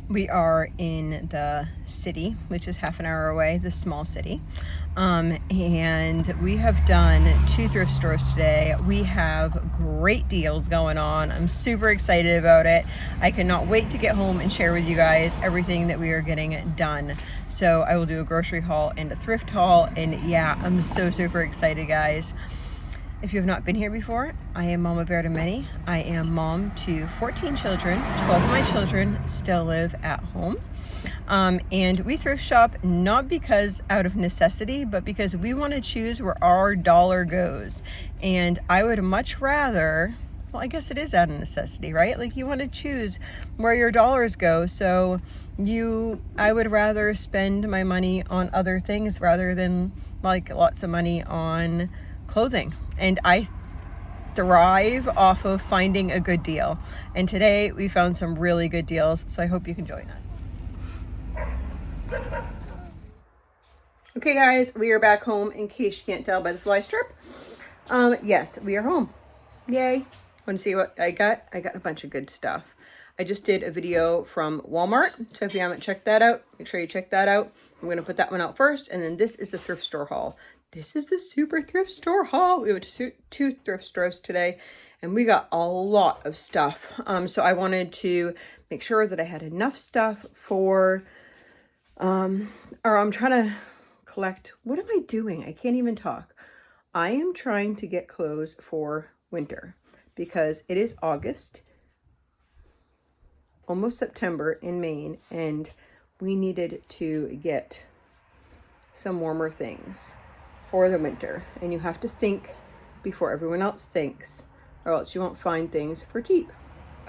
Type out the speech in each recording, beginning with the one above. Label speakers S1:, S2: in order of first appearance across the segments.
S1: We are in the city, which is half an hour away, the small city. And we have done 2 thrift stores today. We have great deals going on. I'm super excited about it. I cannot wait to get home and share with you guys everything that we are getting done. So I will do a grocery haul and a thrift haul. And yeah, I'm so super excited, guys. If you have not been here before, I am Mama Bear to Many. I am mom to 14 children. 12 of my children still live at home. And we thrift shop not because out of necessity, but because we want to choose where our dollar goes. And I would much rather, well, I guess it is out of necessity, right? Like, you want to choose where your dollars go. So I would rather spend my money on other things rather than like lots of money on clothing. And I thrive off of finding a good deal. And today we found some really good deals, so I hope you can join us. Okay guys, we are back home, in case you can't tell by the fly strip. Yes, we are home. Yay. Want to see what I got? I got a bunch of good stuff. I just did a video from Walmart, so if you haven't checked that out, make sure you check that out. I'm going to put that one out first, and then this is the thrift store haul. This is the super thrift store haul. We went to 2 thrift stores today, and we got a lot of stuff. So I wanted to make sure that I had enough stuff for, or I'm trying to collect, what am I doing? I can't even talk. I am trying to get clothes for winter because it is August, almost September in Maine, and we needed to get some warmer things for the winter. And you have to think before everyone else thinks, or else you won't find things for cheap.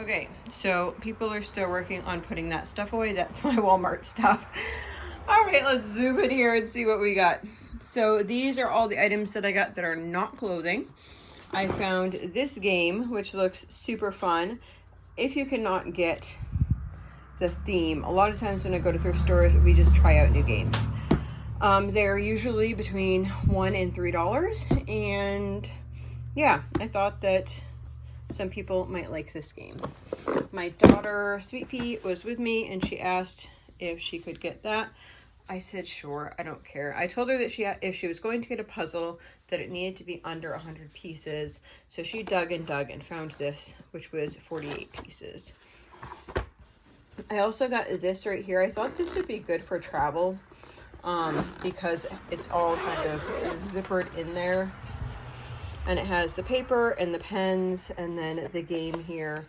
S1: Okay, so people are still working on putting that stuff away. That's my Walmart stuff. All right, let's zoom in here and see what we got. So these are all the items that I got that are not clothing. I found this game, which looks super fun. If you cannot get the theme, a lot of times when I go to thrift stores, we just try out new games. They're usually between $1 and $3, and yeah, I thought that some people might like this game. My daughter, Sweet Pea, was with me, and she asked if she could get that. I said, sure, I don't care. I told her that if she was going to get a puzzle, that it needed to be under 100 pieces. So she dug and found this, which was 48 pieces. I also got this right here. I thought this would be good for travel. Because it's all kind of zippered in there, and it has the paper and the pens and then the game here.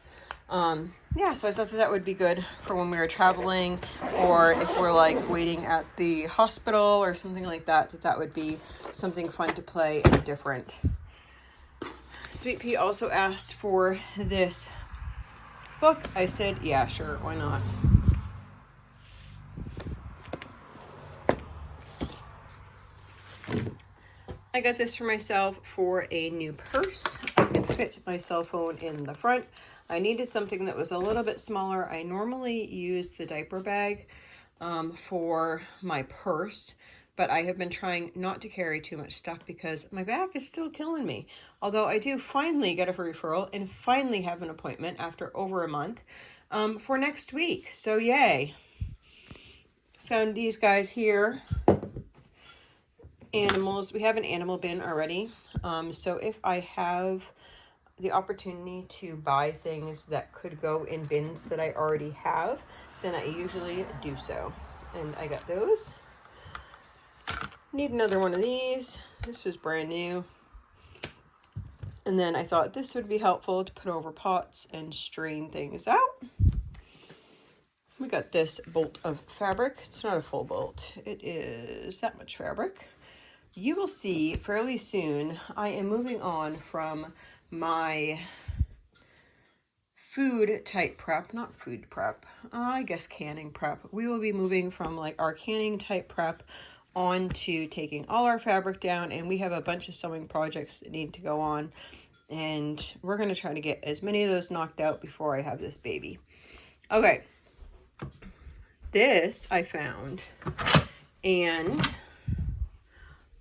S1: Yeah, so I thought that would be good for when we were traveling, or if we're like waiting at the hospital or something like that, that would be something fun to play and different. Sweet Pea also asked for this book. I said, yeah, sure, why not? I got this for myself for a new purse. I can fit my cell phone in the front. I needed something that was a little bit smaller. I normally use the diaper bag for my purse, but I have been trying not to carry too much stuff because my back is still killing me. Although I do finally get a referral and finally have an appointment after over a month for next week. So yay. Found these guys here. Animals. We have an animal bin already, so if I have the opportunity to buy things that could go in bins that I already have, then I usually do so. And I got those. Need another one of these. This was brand new. And then I thought this would be helpful to put over pots and strain things out. We got this bolt of fabric. It's not a full bolt. It is that much fabric. You will see fairly soon, I am moving on from my food type prep, not food prep, I guess canning prep. We will be moving from like our canning type prep on to taking all our fabric down, and we have a bunch of sewing projects that need to go on, and we're going to try to get as many of those knocked out before I have this baby. Okay, this I found, and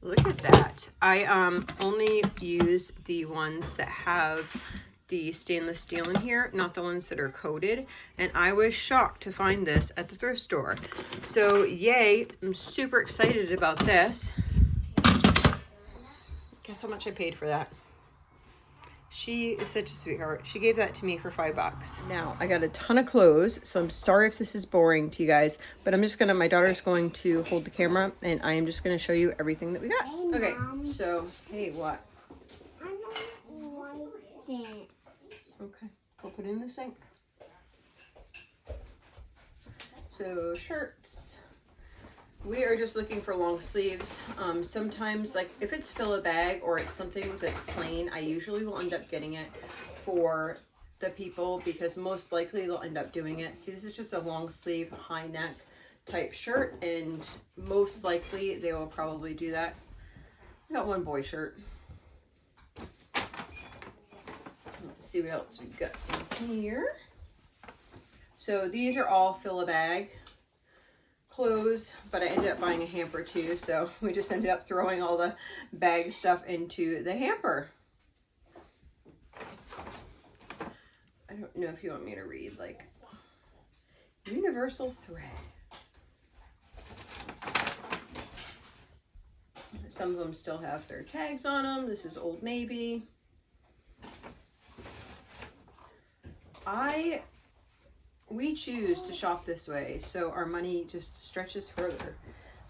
S1: look at that. I only use the ones that have the stainless steel in here, not the ones that are coated. And I was shocked to find this at the thrift store. So yay, I'm super excited about this. Guess how much I paid for that? She is such a sweetheart. She gave that to me for $5. Now, I got a ton of clothes, so I'm sorry if this is boring to you guys, but I'm just gonna, my daughter's going to hold the camera, and I am just gonna show you everything that we got.
S2: Hey,
S1: okay,
S2: Mom.
S1: so, hey, what?
S2: I don't like it.
S1: Okay, I'll put it in the sink. So, shirts. We are just looking for long sleeves. Sometimes, like, if it's fill a bag or it's something that's plain, I usually will end up getting it for the people because most likely they'll end up doing it. See, this is just a long sleeve, high neck type shirt, and most likely they will probably do that. I got one boy shirt. Let's see what else we got in here. So these are all fill a bag clothes, but I ended up buying a hamper too, so we just ended up throwing all the bag stuff into the hamper. I don't know if you want me to read, like, universal thread. Some of them still have their tags on them. This is Old Navy. We choose to shop this way, so our money just stretches further.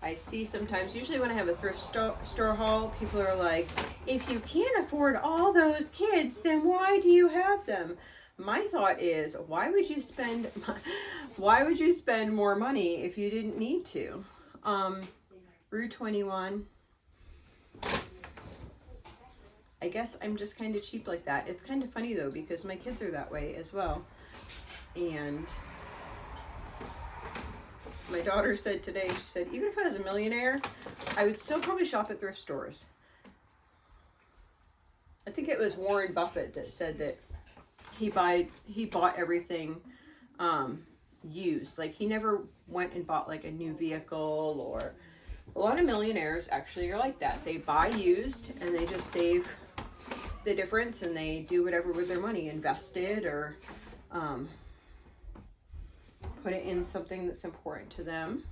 S1: I see sometimes, usually when I have a thrift store haul, people are like, if you can't afford all those kids, then why do you have them? My thought is, why would you spend more money if you didn't need to? Rue 21. I guess I'm just kind of cheap like that. It's kind of funny though, because my kids are that way as well. And my daughter said today, she said, even if I was a millionaire, I would still probably shop at thrift stores. I think it was Warren Buffett that said that he bought everything used. Like, he never went and bought like a new vehicle, or a lot of millionaires actually are like that. They buy used and they just save the difference and they do whatever with their money, invest it or put it in something that's important to them.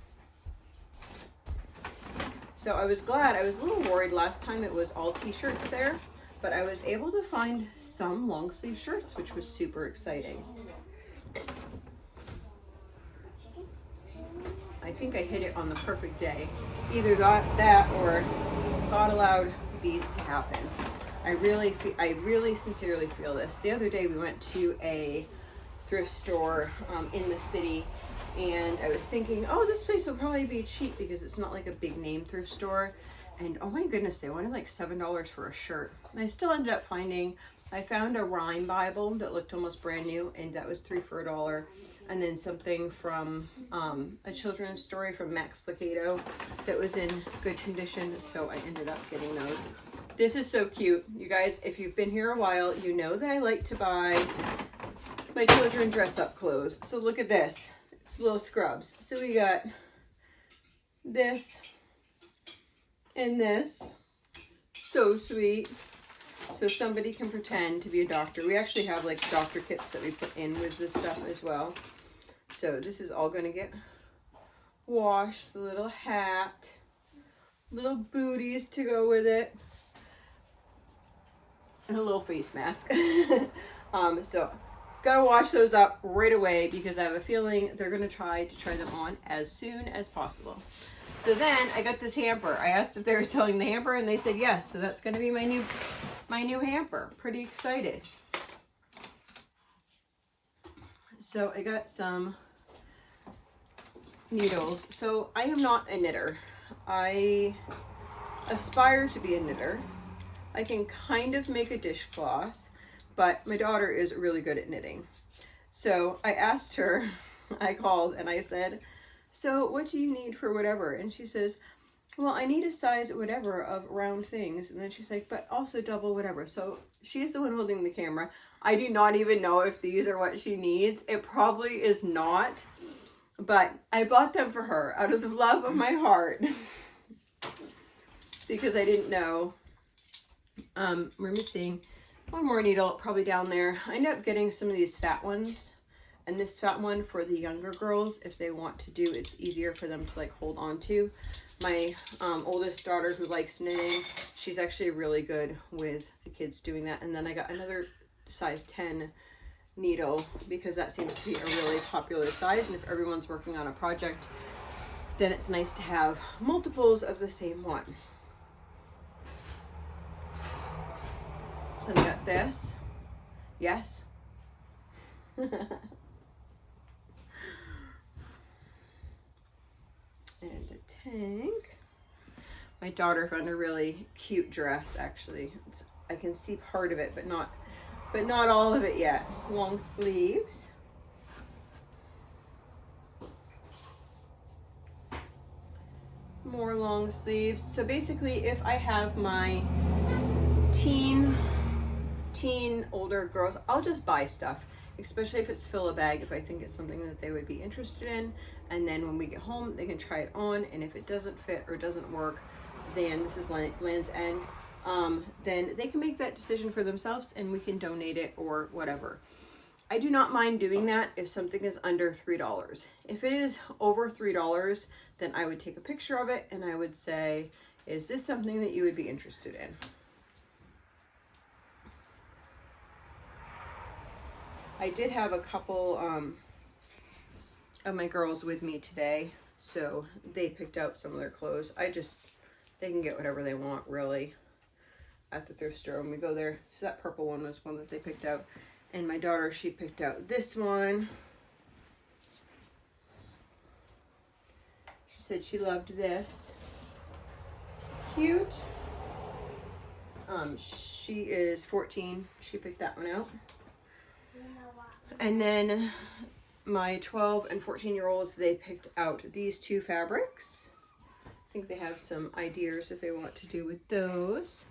S1: So I was glad. I was a little worried last time it was all t-shirts there, but I was able to find some long sleeve shirts, which was super exciting. I think I hit it on the perfect day. Either that or God allowed these to happen. I really sincerely feel this. The other day we went to a thrift store in the city, and I was thinking, oh, this place will probably be cheap because it's not like a big name thrift store. And oh my goodness, they wanted like $7 for a shirt. And I still ended up I found a rhyme Bible that looked almost brand new, and that was 3 for $1. And then something from a children's story from Max Lucado that was in good condition, so I ended up getting those. This is so cute. You guys, if you've been here a while, you know that I like to buy my children dress up clothes. So look at this. It's little scrubs. So we got this and this. So sweet. So somebody can pretend to be a doctor. We actually have like doctor kits that we put in with this stuff as well. So this is all going to get washed. The little hat, little booties to go with it, and a little face mask. So gotta wash those up right away because I have a feeling they're going to try them on as soon as possible. So then I got this hamper. I asked if they were selling the hamper, and they said yes. So that's going to be my new hamper. Pretty excited. So I got some needles. So I am not a knitter. I aspire to be a knitter. I can kind of make a dishcloth, but my daughter is really good at knitting. So I asked her, I called and I said, so what do you need for whatever? And she says, well, I need a size whatever of round things. And then she's like, but also double whatever. So she's the one holding the camera. I do not even know if these are what she needs. It probably is not, but I bought them for her out of the love of my heart because I didn't know. We're missing one more needle probably down there. I ended up getting some of these fat ones, and this fat one for the younger girls, if they want to do, it's easier for them to like hold on to. My oldest daughter who likes knitting, she's actually really good with the kids doing that. And then I got another size 10 needle because that seems to be a really popular size, and if everyone's working on a project, then it's nice to have multiples of the same one. So I got this. Yes. And a tank. My daughter found a really cute dress, actually. I can see part of it, but not all of it yet. Long sleeves. More long sleeves. So basically, if I have my teen older girls, I'll just buy stuff, especially if it's fill a bag, if I think it's something that they would be interested in, and then when we get home they can try it on, and if it doesn't fit or doesn't work, then this is Land's End, then they can make that decision for themselves and we can donate it or whatever. I do not mind doing that if something is under $3. If it is over $3, then I would take a picture of it and I would say, is this something that you would be interested in? I did have a couple of my girls with me today, so they picked out some of their clothes. They can get whatever they want, really, at the thrift store when we go there. So that purple one was one that they picked out. And my daughter, she picked out this one. She said she loved this. Cute. She is 14. She picked that one out. And then my 12 and 14-year-olds, they picked out these two fabrics. I think they have some ideas if they want to do with those.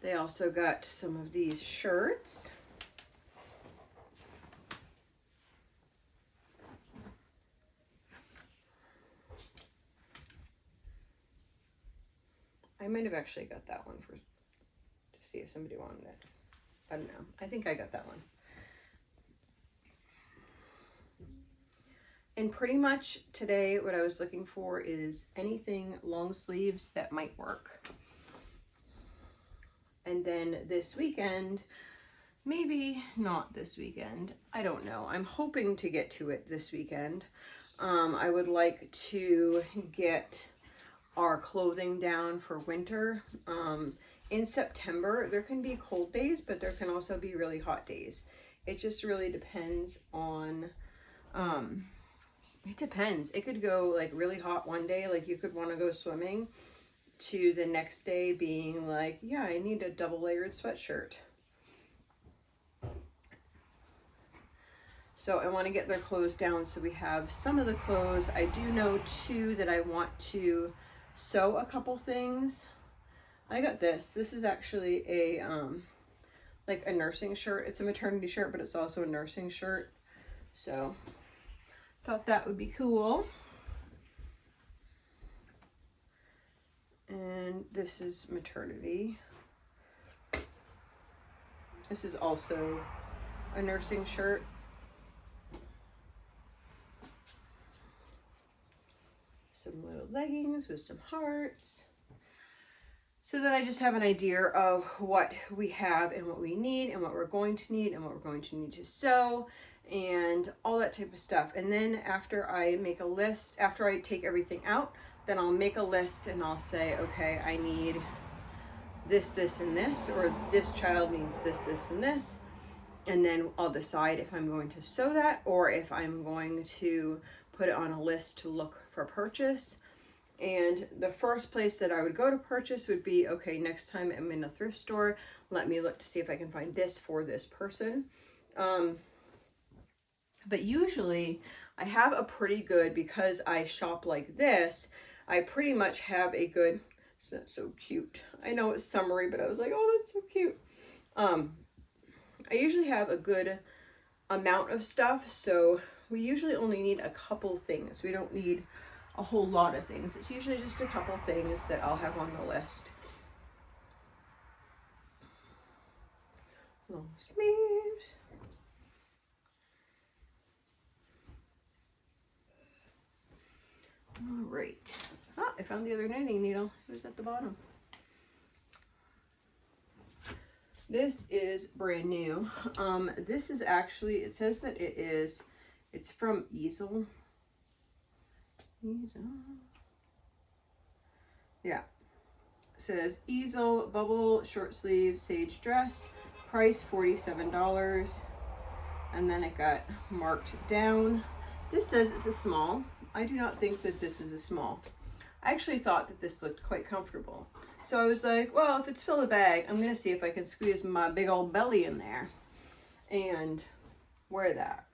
S1: They also got some of these shirts. I might have actually got that one to see if somebody wanted it. I don't know. I think I got that one. And pretty much today what I was looking for is anything long sleeves that might work. And then this weekend, maybe not this weekend, I don't know. I'm hoping to get to it this weekend. I would like to get our clothing down for winter. In September, there can be cold days, but there can also be really hot days. It just really depends on, it depends. It could go like really hot one day, like you could want to go swimming, to the next day being like, yeah, I need a double layered sweatshirt. So I want to get their clothes down so we have some of the clothes. I do know too that I want to sew a couple things. I got this. This is actually a like a nursing shirt. It's a maternity shirt, but it's also a nursing shirt. So thought that would be cool. And this is maternity. This is also a nursing shirt. Some little leggings with some hearts. So then I just have an idea of what we have and what we need and what we're going to need and what we're going to need to sew and all that type of stuff. And then after I make a list, after I take everything out, then I'll make a list and I'll say, okay, I need this, this, and this, or this child needs this, this, and this. And then I'll decide if I'm going to sew that or if I'm going to put it on a list to look for purchase. And the first place that I would go to purchase would be, okay, next time I'm in a thrift store, let me look to see if I can find this for this person. But usually I have a pretty good, because I shop like this, I pretty much have a good, that's so cute. I know it's summery, but I was like, oh, that's so cute. I usually have a good amount of stuff, so we usually only need a couple things. We don't need a whole lot of things. It's usually just a couple things that I'll have on the list. long sleeves. All right. Ah, I found the other knitting needle. It was at the bottom. This is brand new. This is actually, it says that it's from Easel. Yeah. It says Easel bubble short sleeve sage dress. Price $47. And then it got marked down. This says it's a small. I do not think that this is a small. I actually thought that this looked quite comfortable. So I was like, well, if it's fill a bag, I'm going to see if I can squeeze my big old belly in there and wear that.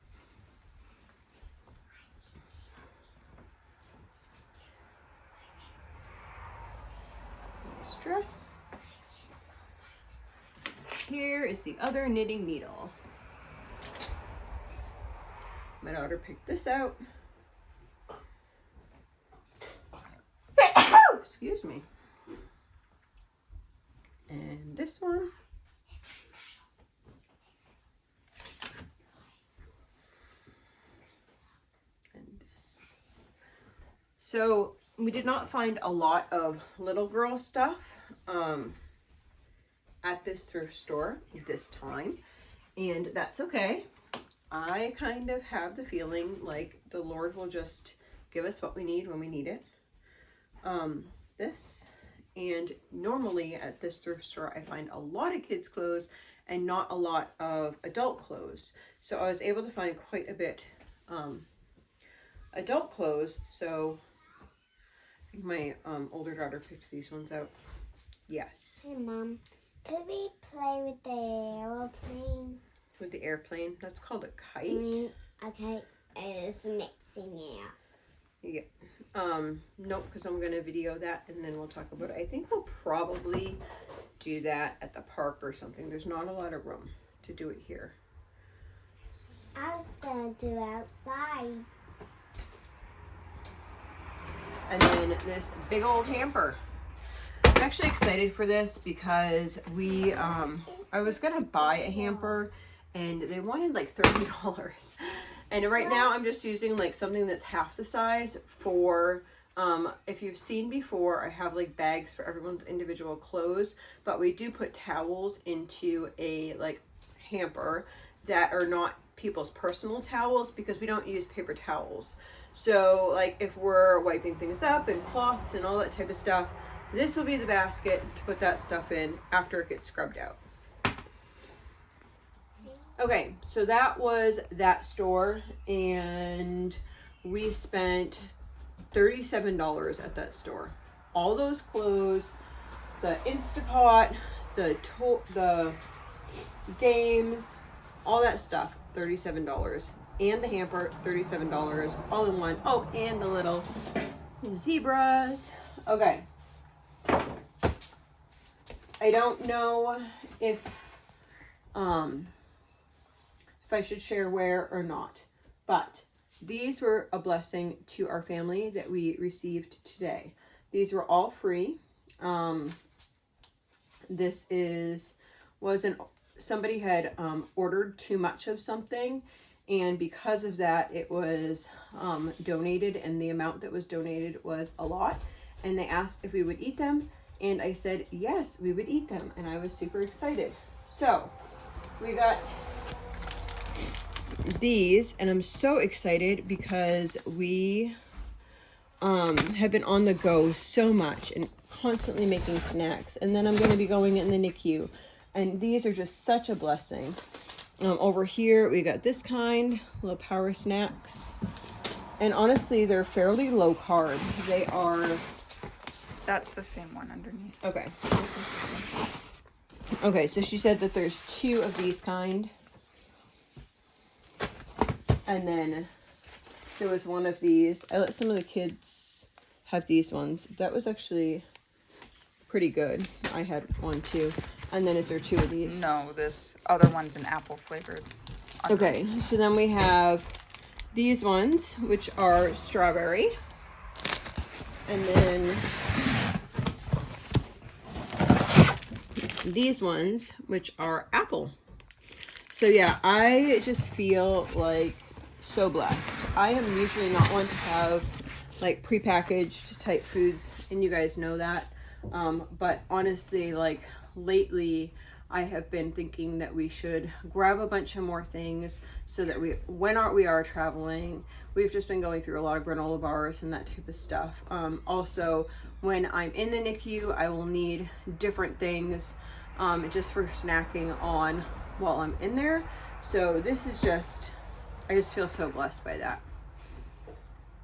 S1: Nice dress. Here is the other knitting needle. My daughter picked this out. Excuse me. And this one. And this. So we did not find a lot of little girl stuff at this thrift store this time. And that's okay. I kind of have the feeling like the Lord will just give us what we need when we need it. This, and normally at this thrift store I find a lot of kids clothes and not a lot of adult clothes, so I was able to find quite a bit adult clothes. So I think my older daughter picked these ones out. Yes.
S2: Hey Mom, could we play with the airplane?
S1: With the airplane? That's called a kite.
S2: Okay, it's mixing it.
S1: Yeah. Nope, because I'm going to video that and then we'll talk about it. I think we'll probably do that at the park or something. There's not a lot of room to do it here.
S2: I was going to do it outside.
S1: And then this big old hamper. I'm actually excited for this because I was going to buy a hamper and they wanted like $30. And right now I'm just using like something that's half the size for, if you've seen before, I have like bags for everyone's individual clothes, but we do put towels into a like hamper that are not people's personal towels because we don't use paper towels. So like if we're wiping things up and cloths and all that type of stuff, this will be the basket to put that stuff in after it gets scrubbed out. Okay, so that was that store, and we spent $37 at that store. All those clothes, the Instapot, the games, all that stuff, $37. And the hamper, $37, all in one. Oh, and the little zebras. Okay. I don't know if I should share where or not, but these were a blessing to our family that we received today. These were all free. This somebody had ordered too much of something, and because of that it was donated, and the amount that was donated was a lot, and they asked if we would eat them, and I said yes, we would eat them, and I was super excited. So we got these, and I'm so excited because we have been on the go so much and constantly making snacks, and then I'm going to be going in the NICU, and these are just such a blessing. Over here we got this kind, little power snacks, and honestly they're fairly low carb. They are,
S3: that's the same one underneath.
S1: okay,
S3: This is the same.
S1: okay, so she said that there's 2 of these kind. And then there was one of these. I let some of the kids have these ones. That was actually pretty good. I had one too. And then is there 2 of these?
S3: No, this other one's an apple flavored.
S1: Okay, so then we have these ones, which are strawberry. And then these ones, which are apple. So yeah, I just feel like so blessed. I am usually not one to have like prepackaged type foods, and you guys know that. But honestly, like lately, I have been thinking that we should grab a bunch of more things so that when we are traveling, we've just been going through a lot of granola bars and that type of stuff. Also, when I'm in the NICU, I will need different things just for snacking on while I'm in there. So this is just, I just feel so blessed by that.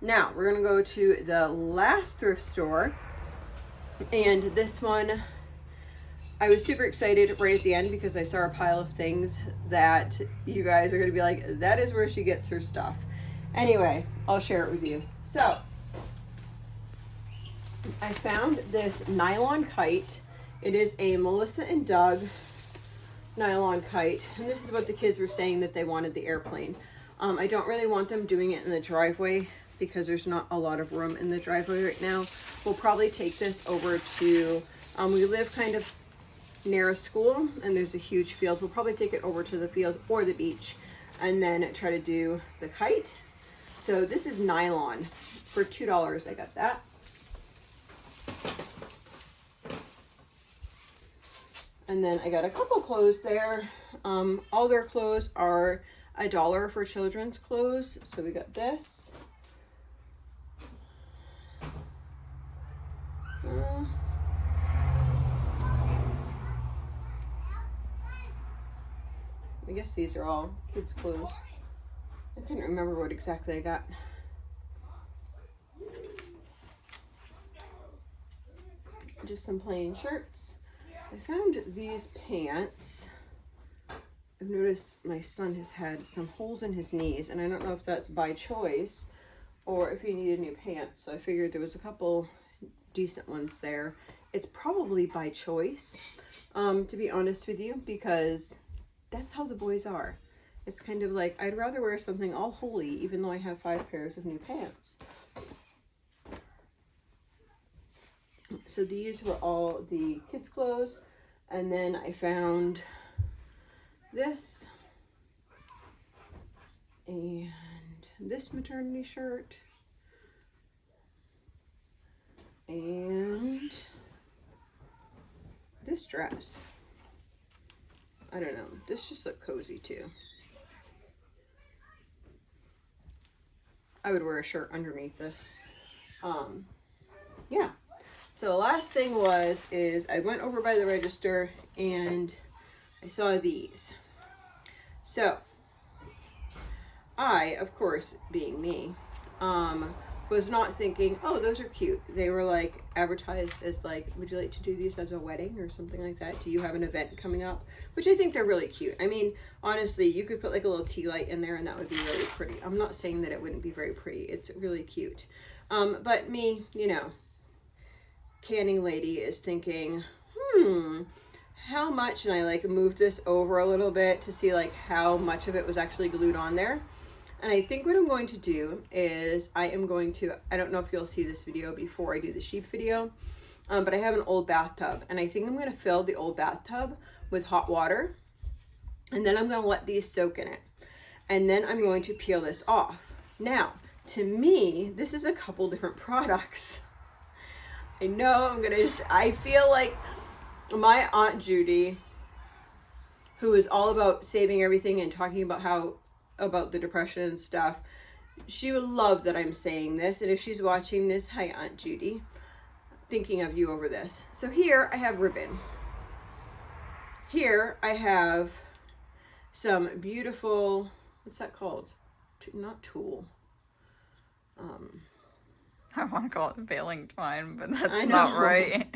S1: Now we're gonna go to the last thrift store, and this one I was super excited right at the end because I saw a pile of things that you guys are gonna be like, that is where she gets her stuff. Anyway, I'll share it with you. So I found this nylon kite. It is a Melissa and Doug nylon kite, and this is what the kids were saying that they wanted the airplane. I don't really want them doing it in the driveway because there's not a lot of room in the driveway right now. We'll probably take this over to, we live kind of near a school and there's a huge field. We'll probably take it over to the field or the beach and then try to do the kite. So this is nylon for $2. I got that. And then I got a couple clothes there. All their clothes are $1 for children's clothes. So we got this. I guess these are all kids' clothes. I couldn't remember what exactly I got. Just some plain shirts. I found these pants. I've noticed my son has had some holes in his knees, and I don't know if that's by choice or if he needed new pants. So I figured there was a couple decent ones there. It's probably by choice, to be honest with you, because that's how the boys are. It's kind of like, I'd rather wear something all holy, even though I have 5 pairs of new pants. So these were all the kids' clothes. And then I found this and this maternity shirt and this dress. I don't know. This just looked cozy too. I would wear a shirt underneath this. Yeah. So the last thing is I went over by the register and I saw these. So I, of course, being me, was not thinking, oh, those are cute. They were like advertised as like, would you like to do these as a wedding or something like that? Do you have an event coming up? Which I think they're really cute. I mean, honestly, you could put like a little tea light in there and that would be really pretty. I'm not saying that it wouldn't be very pretty. It's really cute. But me, you know, canning lady is thinking, how much, and I like moved this over a little bit to see like how much of it was actually glued on there. And I think what I'm going to do is I don't know if you'll see this video before I do the sheep video, but I have an old bathtub and I think I'm going to fill the old bathtub with hot water, and then I'm going to let these soak in it, and then I'm going to peel this off. Now, to me, this is a couple different products. I know I feel like my Aunt Judy, who is all about saving everything and talking about the depression and stuff, she would love that I'm saying this. And if she's watching this, hi Aunt Judy, thinking of you over this. So here I have ribbon. Here I have some beautiful, what's that called? Not tulle.
S3: I want to call it veiling twine, but that's not right.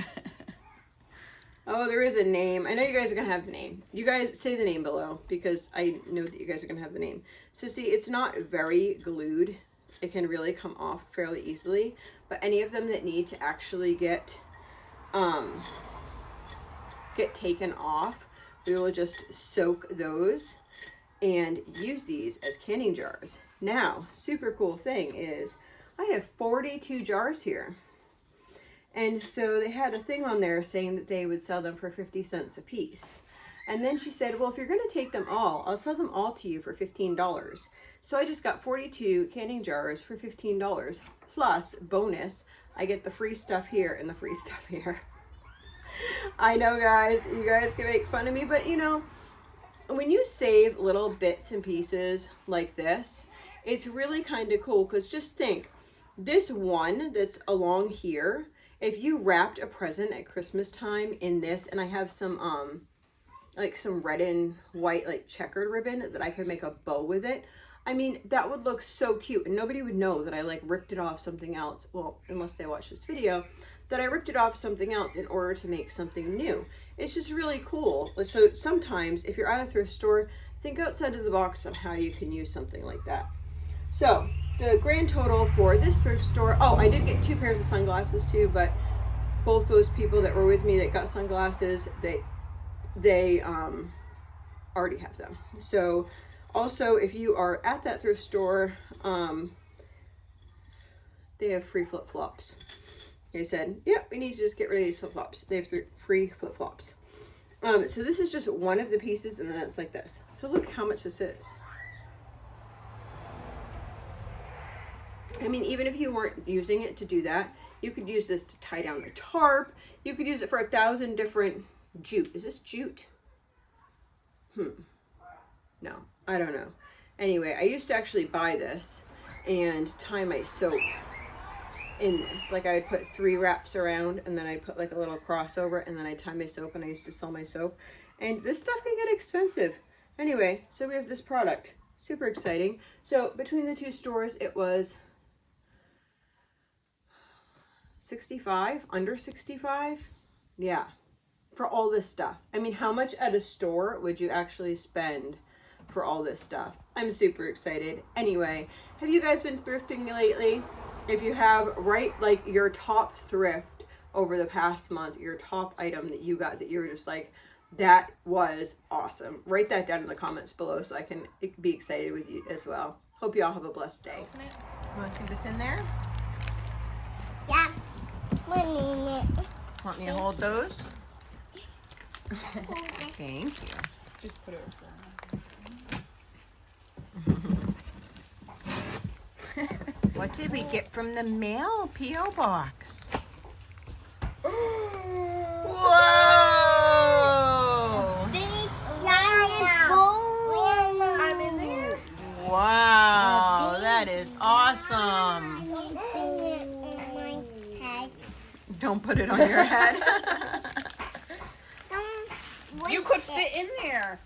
S1: Oh, there is a name. I know you guys are going to have the name. You guys say the name below because I know that you guys are going to have the name. So see, it's not very glued. It can really come off fairly easily. But any of them that need to actually get taken off, we will just soak those and use these as canning jars. Now, super cool thing is I have 42 jars here. And so they had a thing on there saying that they would sell them for 50 cents a piece. And then she said, well, if you're going to take them all, I'll sell them all to you for $15. So I just got 42 canning jars for $15. Plus, bonus, I get the free stuff here and the free stuff here. I know, guys, you guys can make fun of me, but you know, when you save little bits and pieces like this, it's really kind of cool, because just think, this one that's along here, if you wrapped a present at Christmas time in this, and I have some like some red and white like checkered ribbon that I could make a bow with it, I mean, that would look so cute, and nobody would know that I like ripped it off something else. Well, unless they watch this video, that I ripped it off something else in order to make something new. It's just really cool. So sometimes if you're at a thrift store, think outside of the box on how you can use something like that. So the grand total for this thrift store, oh, I did get 2 pairs of sunglasses too, but both those people that were with me that got sunglasses, they already have them. So also, if you are at that thrift store, they have free flip-flops. They said, yep, we need to just get rid of these flip-flops. They have free flip-flops. So this is just one of the pieces, and then it's like this. So look how much this is. I mean, even if you weren't using it to do that, you could use this to tie down a tarp. You could use it for 1,000 different jute. Is this jute? No, I don't know. Anyway, I used to actually buy this and tie my soap in this. Like, I would put 3 wraps around, and then I'd put like a little crossover, and then I'd tie my soap, and I used to sell my soap. And this stuff can get expensive. Anyway, so we have this product. Super exciting. So between the 2 stores, it was 65, under 65. Yeah, for all this stuff. I mean, how much at a store would you actually spend for all this stuff? I'm super excited. Anyway, have you guys been thrifting lately? If you have, write like your top thrift over the past month, your top item that you got that you were just like, that was awesome. Write that down in the comments below so I can be excited with you as well. Hope you all have a blessed day. You want to see what's in there?
S2: Yeah. 1 minute.
S1: Want me to hold those? Thank you.
S3: Just put it over.
S1: What did we get from the mail P.O. box? Whoa!
S2: Big giant bowl.
S3: I'm in there.
S1: Wow, that is awesome. Don't put it on your head.
S3: You could fit in there.